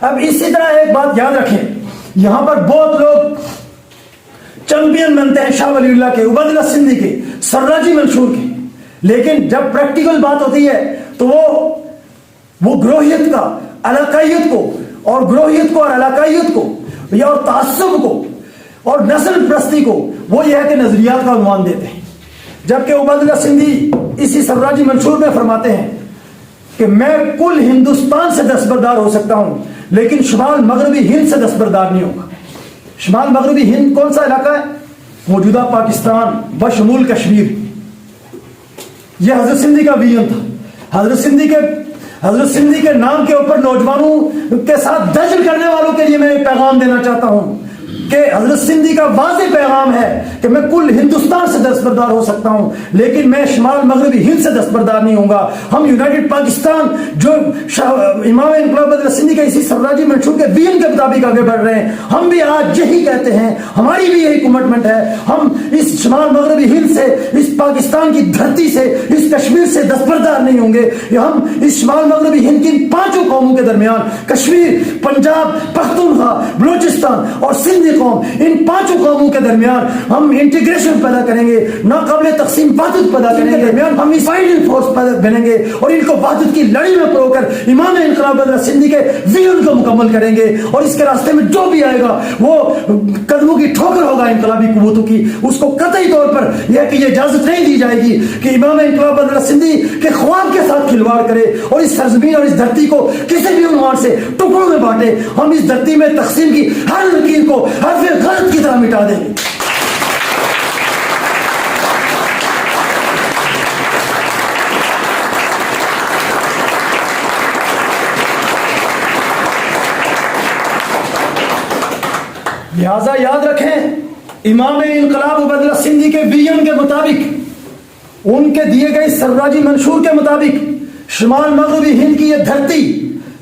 اب اسی طرح ایک بات یاد رکھیں، یہاں پر بہت لوگ چیمپئن بنتے ہیں شاہ ولی اللہ کے، عبید اللہ سندھی کے، سراجی منشور کے، لیکن جب پریکٹیکل بات ہوتی ہے تو وہ گروہیت کا، علاقائیت کو، اور گروہیت کو اور علاقائیت کو یا اور تعصب کو اور نسل پرستی کو وہ یہ ہے کہ نظریات کا عنوان دیتے ہیں، جبکہ عبید اللہ سندھی اسی سراجی منشور میں فرماتے ہیں کہ میں کل ہندوستان سے دستبردار ہو سکتا ہوں لیکن شمال مغربی ہند سے دستبردار نہیں ہوگا۔ شمال مغربی ہند کون سا علاقہ ہے؟ موجودہ پاکستان بشمول کشمیر۔ یہ حضرت سندھی کا ویژن تھا۔ حضرت سندھی کے نام کے اوپر نوجوانوں کے ساتھ دجل کرنے والوں کے لیے میں ایک پیغام دینا چاہتا ہوں کہ حضرت سندھی کا واضح پیغام ہے کہ میں کل ہندوستان سے دستبردار ہو سکتا ہوں لیکن میں شمال مغربی ہند سے دستبردار نہیں ہوں گا۔ ہم یونائٹڈ پاکستان جو امام انقلاب عبید اللہ سندھی کے اسی سراجی منشور کے ویژن کے مطابق آگے بڑھ رہے ہیں، ہم بھی آج یہی کہتے ہیں، ہماری بھی یہی کمٹمنٹ ہے، ہم اس شمال مغربی ہند سے، اس پاکستان کی دھرتی سے، اس کشمیر سے دستبردار نہیں ہوں گے۔ ہم اس شمال مغربی ہند کی پانچوں قوموں کے درمیان، کشمیر، پنجاب، پختونخوا، بلوچستان اور سندھی قوم، ان پانچوں قوموں کے درمیان ہم انٹیگریشن پیدا کریں گے، ناقابل تقسیم وحدت پیدا کریں گے، درمیان ہم اسرائیلی فورس پیدا بنیں گے اور ان کو وحدت کی لڑائی میں پرو کر امام انقلاب عبید اللہ سندھی کے ویژن کو مکمل کریں گے، اور اس کے راستے میں جو بھی آئے گا وہ قدموں کی ٹھوکر ہوگا انقلابی قوتوں کی۔ اس کو قطعی طور پر یہ اجازت نہیں دی جائے گی کہ امام انقلاب عبید اللہ سندھی کے خواب کے ساتھ کھلواڑ کرے اور اس سرزمین اور اس دھرتی کو کسی بھی عنوان سے ٹکڑوں میں بانٹے۔ ہم اس دھرتی میں تقسیم کی ہر لکیر کو حرف غلط کی طرح مٹا دیں گے۔ لہذا یاد رکھیں، امام انقلاب عبید اللہ سندھی کے ویژن کے مطابق، ان کے دیے گئے سراجی منشور کے مطابق، شمال مغربی ہند کی یہ دھرتی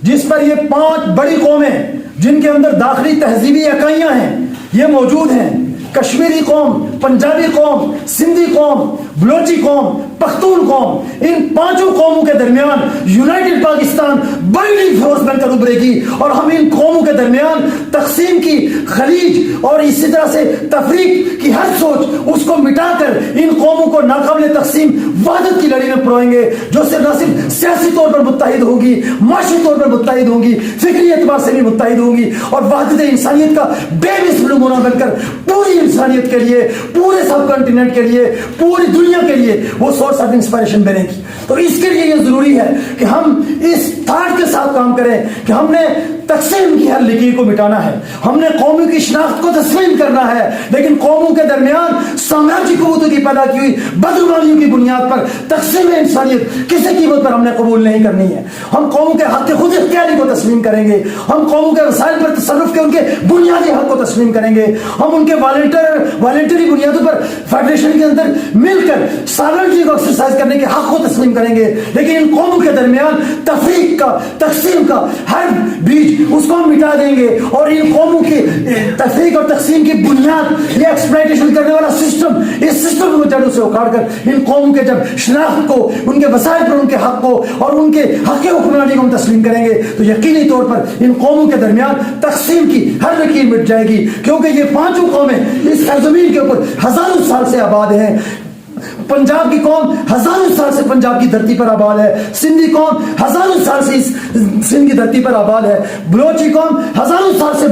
جس پر یہ 5 بڑی قومیں جن کے اندر داخلی تہذیبی اکائیاں ہیں یہ موجود ہیں، کشمیری قوم، پنجابی قوم، سندھی قوم، بلوچی قوم، پختون قوم، ان پانچوں قوموں کے درمیان یونائٹڈ پاکستان بائنڈنگ فورس بن کر ابھرے گی، اور ہم ان قوموں کے درمیان تقسیم کی خلیج اور اسی طرح سے تفریق کی ہر سوچ اس کو مٹا کر ان قوموں کو ناقابل تقسیم وحدت کی لڑائی میں پروئیں گے، جو صرف نہ صرف سیاسی طور پر متحد ہوگی، معاشی طور پر متحد ہوگی، فکری اعتبار سے بھی متحد ہوگی، اور وحدت انسانیت کا بے مثل نمونہ بن کر پوری انسانیت کے لیے، پورے سب کنٹیننٹ کے لیے، پوری دنیا کے لیے وہ سورس آف انسپائریشن بنے گی۔ تو اس کے لیے یہ ضروری ہے کہ ہم اس تھاٹ کے ساتھ کام کریں کہ ہم نے تقسیم کی ہر لکیر کو مٹانا ہے، ہم نے قوموں کی شناخت کو تسلیم کرنا ہے، لیکن قوموں کے درمیان سامراجی قوتوں کی پیدا کی ہوئی بدعنوانیوں کی بنیاد پر تقسیم انسانیت کسی قیمت پر ہم نے قبول نہیں کرنی ہے۔ ہم قوموں کے حق خود اختیاری کو تسلیم کریں گے، ہم قوموں کے وسائل پر تصرف کے ان کے بنیادی حق کو تسلیم کریں گے، ہم ان کے والنٹری بنیادوں پر فیڈریشن کے اندر مل کر ساورنٹی کو ایکسرسائز کرنے کے حق کو تسلیم کریں گے، لیکن ان قوموں کے درمیان تفریق کا، تقسیم کا ہر بیج اس کو ہم مٹا دیں گے، اور ان قوموں کی تفریق اور تقسیم کی بنیاد یہ ایکسپلائٹیشن کرنے والا سسٹم، اس سسٹم کو جڑوں سے اکھاڑ کر ان قوموں کے جب شناخت کو، ان کے وسائل پر ان کے حق کو اور ان کے حق حکمرانی کو ہم تسلیم کریں گے تو یقینی طور پر ان قوموں کے درمیان تقسیم کی ہر لکیر مٹ جائے گی، کیونکہ یہ پانچوں قومیں اس سرزمین کے اوپر ہزاروں سال سے آباد ہیں۔ پنجاب کی قوم ہزاروں سال سے پنجاب کی دھرتی پر آباد ہے، سندھی قوم ہزاروں سال سے سندھ کی دھرتی پر آباد ہے، بلوچی قوم ہزاروں سال سے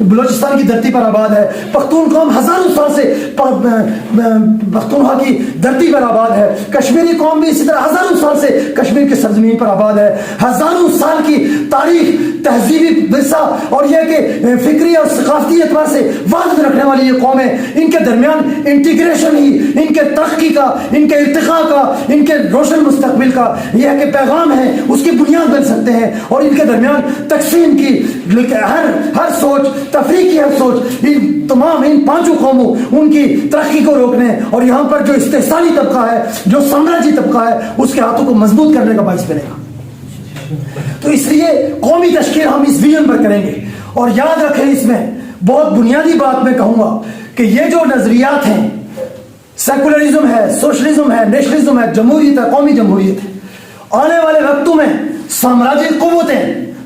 بلوچستان کی دھرتی پر آباد ہے، پختون قوم ہزاروں سال سے پختونخوا کی دھرتی پر آباد ہے، کشمیری قوم بھی اسی طرح ہزاروں سال سے کشمیر کی سرزمین پر آباد ہے۔ ہزاروں سال کی تاریخ تہذیبی ورثہ اور یہ کہ فکری اور ثقافتی اعتبار سے وحدت رکھنے والی یہ قوم ہے، ان کے درمیان انٹیگریشن ہی ان کے ترقی کا، ان کے ارتقاء کا، ان کے روشن مستقبل کا یہ کہ پیغام ہے، اس کی بنیاد بن سکتے ہیں۔ اور ان کے درمیان تقسیم کی ہر سوچ، تفریق کی ہر سوچ ان تمام ان پانچوں قوموں ان کی ترقی کو روکنے اور یہاں پر جو استحصالی طبقہ ہے، جو سامراجی طبقہ ہے، اس کے ہاتھوں کو مضبوط کرنے کا باعث بنے گا۔ تو اس لیے قومی تشکیل ہم اس ویژن پر کریں گے۔ اور یاد رکھیں، اس میں بہت بنیادی بات میں کہوں گا کہ یہ جو نظریات ہیں، سیکولرزم ہے، سوشلزم ہے، نیشنلزم ہے، جمہوریت ہے، قومی جمہوریت ہے، آنے والے وقتوں میں سامراجی قوتیں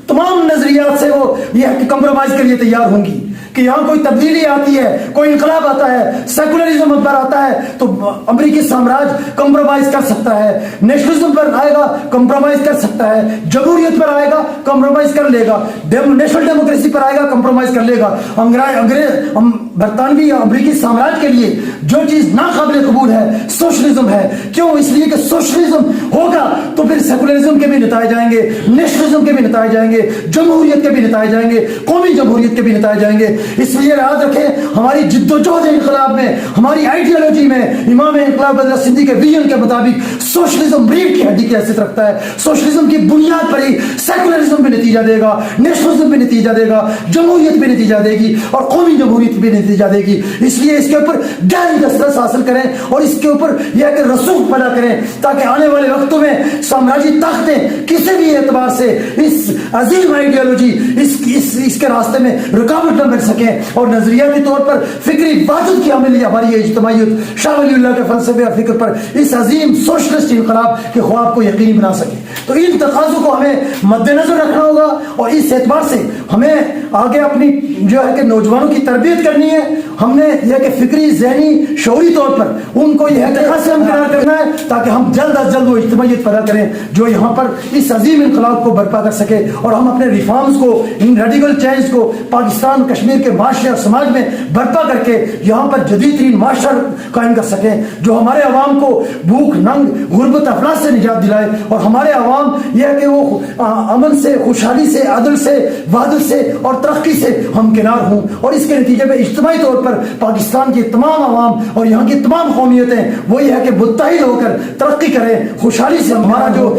تمام نظریات سے وہ یہ کمپرومائز کے لیے تیار ہوں گی کہ یہاں کوئی تبدیلی آتی ہے، کوئی انقلاب آتا ہے، سیکولرزم پر آتا ہے تو امریکی سامراج کمپرومائز کر سکتا ہے، نیشنلزم پر آئے گا کمپرومائز کر سکتا ہے، جمہوریت پر آئے گا کمپرومائز کر لے گا، نیشنل ڈیموکریسی پر آئے گا کمپرومائز کر لے گا۔ انگریز برطانوی یا امریکی سامراج کے لیے جو چیز ناقابل قبول ہے سوشلزم ہے۔ کیوں؟ اس لیے کہ سوشلزم ہوگا تو پھر سیکولرزم کے بھی نتائج آئیں گے، نیشنلزم کے بھی نتائج آئیں گے، جمہوریت کے بھی نتائج آئیں گے، قومی جمہوریت کے بھی نتائج آئیں گے۔ اس لیے یاد رکھیں، ہماری جد و جہد انقلاب میں، ہماری آئیڈیالوجی میں امام انقلاب حضرت سندھی کے ویژن کے مطابق سوشلزم ریڑھ کی ہڈی کی حیثیت رکھتا ہے۔ سوشلزم کی بنیاد پر ہی سیکولرزم بھی نتیجہ دے گا، نیشنلزم بھی نتیجہ دے گا، جمہوریت بھی نتیجہ دے گی اور قومی جمہوریت بھی نتیجہ دے گی۔ اس لیے اس کے اوپر گہری دسترس حاصل کریں اور اس کے اوپر یہ کہ رسوخ پیدا کریں تاکہ آنے والے وقتوں میں سامراجی طاقتیں کسی بھی اعتبار سے اس عظیم آئیڈیالوجی اس کے راستے میں رکاوٹ نہ بن سکیں اور نظریاتی طور پر فکری وحدت کی عملی ہماری یہ اجتماعیت شاہ ولی اللہ کے فلسفے اور فکر پر اس عظیم سوشلسٹ انقلاب کے خواب کو یقینی بنا سکے۔ تو ان تقاضوں کو ہمیں مد نظر رکھنا ہوگا اور اس اعتبار سے ہمیں آگے اپنی جو ہے کہ نوجوانوں کی تربیت کرنی ہے۔ ہم نے یہ کہ فکری، ذہنی، شعوری طور پر ان کو یہ احتکار سے ہمکنار کرنا ہے تاکہ ہم جلد از جلد وہ اجتماعیت پیدا کریں جو یہاں پر اس عظیم انقلاب کو برپا کر سکے اور ہم اپنے ریفارمز کو، ان ریڈیکل چینج کو پاکستان کشمیر کے معاشرے اور سماج میں برپا کر کے یہاں پر جدید ترین معاشرہ قائم کر سکیں جو ہمارے عوام کو بھوک، ننگ، غربت، افلاس سے نجات دلائے اور ہمارے عوام یہ ہے کہ وہ امن سے، خوشحالی سے، عدل سے، وحدت سے اور ترقی سے ہمکنار ہوں اور اس کے نتیجے میں اجتماعی طور پر پاکستان کی تمام عوام اور یہاں کی تمام قومیتیں وہ یہ ہے کہ متحد ہو کر ترقی کریں خوشحالی سے۔ ہمارا جو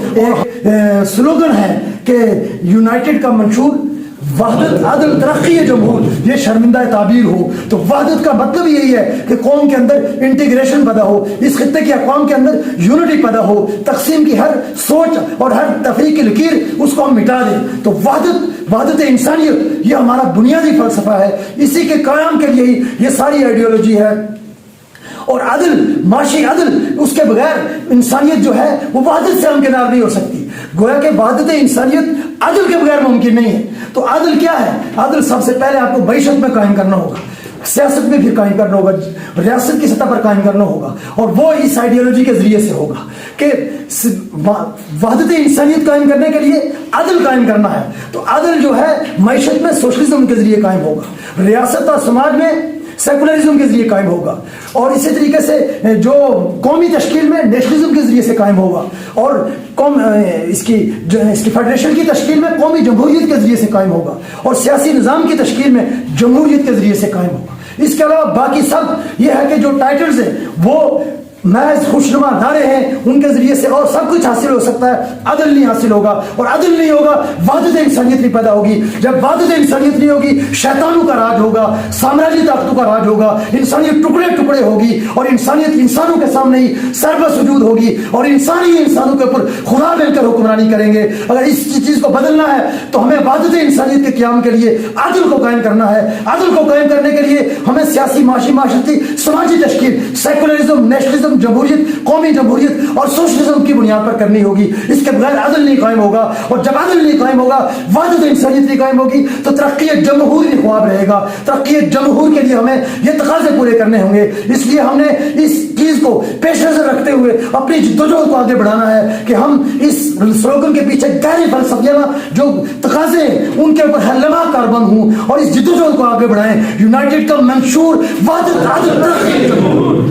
سلوگن ہے کہ یونائٹڈ کا منشور وحدت، عدل، ترقی، جمہور، یہ شرمندہ تعبیر ہو تو وحدت کا مطلب یہی ہے کہ قوم کے اندر انٹیگریشن پیدا ہو، اس خطے کی اقوام کے اندر یونٹی پیدا ہو، تقسیم کی ہر سوچ اور ہر تفریق کی لکیر اس کو ہم مٹا دیں۔ تو وحدت انسانیت یہ ہمارا بنیادی فلسفہ ہے، اسی کے قیام کے لیے ہی یہ ساری آئیڈیالوجی ہے۔ اور عدل، معاشی عدل، اس کے بغیر انسانیت جو ہے وہ وحدت سے ہمکنار نہیں ہو سکتی۔ گویا کہ وحدت انسانیت عدل کے بغیر ممکن نہیں ہے۔ تو عدل کیا ہے؟ عدل سب سے پہلے آپ کو معیشت میں قائم کرنا ہوگا، سیاست میں بھی قائم کرنا ہوگا، ریاست کی سطح پر قائم کرنا ہوگا اور وہ اس آئیڈیالوجی کے ذریعے سے ہوگا کہ وحدت انسانیت قائم کرنے کے لیے عدل قائم کرنا ہے۔ تو عدل جو ہے معیشت میں سوشلزم کے ذریعے قائم ہوگا، ریاست اور سماج میں سیکولرزم کے ذریعے قائم ہوگا اور اسی طریقے سے جو قومی تشکیل میں نیشنلزم کے ذریعے سے قائم ہوگا اور اس کی فیڈریشن کی تشکیل میں قومی جمہوریت کے ذریعے سے قائم ہوگا اور سیاسی نظام کی تشکیل میں جمہوریت کے ذریعے سے قائم ہوگا۔ اس کے علاوہ باقی سب یہ ہے کہ جو ٹائٹلز ہیں وہ محض خوشنما نعرے ہیں، ان کے ذریعے سے اور سب کچھ حاصل ہو سکتا ہے، عدل نہیں حاصل ہوگا اور عدل نہیں ہوگا وحدت انسانیت نہیں پیدا ہوگی۔ جب وحدت انسانیت نہیں ہوگی شیطانوں کا راج ہوگا، سامراجی طاقتوں کا راج ہوگا، انسانیت ٹکڑے ٹکڑے ہوگی اور انسانیت انسانوں کے سامنے ہی سربس وجود ہوگی اور انسانی انسانوں کے اوپر خدا مل کر حکمرانی کریں گے۔ اگر اس چیز کو بدلنا ہے تو ہمیں وحدت انسانیت کے قیام کے لیے عدل کو قائم کرنا ہے۔ عدل کو قائم کرنے کے لیے ہمیں سیاسی، معاشی، معاشرتی، سماجی تشکیل سیکولرزم، نیشنلزم، جمہوریت، قومی جمہوریت اور سوشلزم کی بنیاد پر کرنی ہوگی۔ اس کے بغیر عدل نہیں قائم ہوگا اور جب عدل نہیں قائم ہوگا، وحدت انسانیت نہیں قائم ہوگی تو ترقی جمہور ہی خواب رہے گا۔ ترقی جمہور کے لیے ہمیں یہ تقاضے پورے کرنے ہوں گے۔ اس لیے ہم نے اس چیز کو پیش نظر رکھتے ہوئے اپنی جدوجہد کو آگے بڑھانا ہے کہ ہم اس سلوگن کے پیچھے گہری فلسفیانہ جو تقاضے ہیں ان کے اوپر ہلما کاربند ہوں اور اس جدوجہد کو آگے بڑھائیں۔ یونائٹڈ کا منشور وحدت، عدل، ترقی، جمہور۔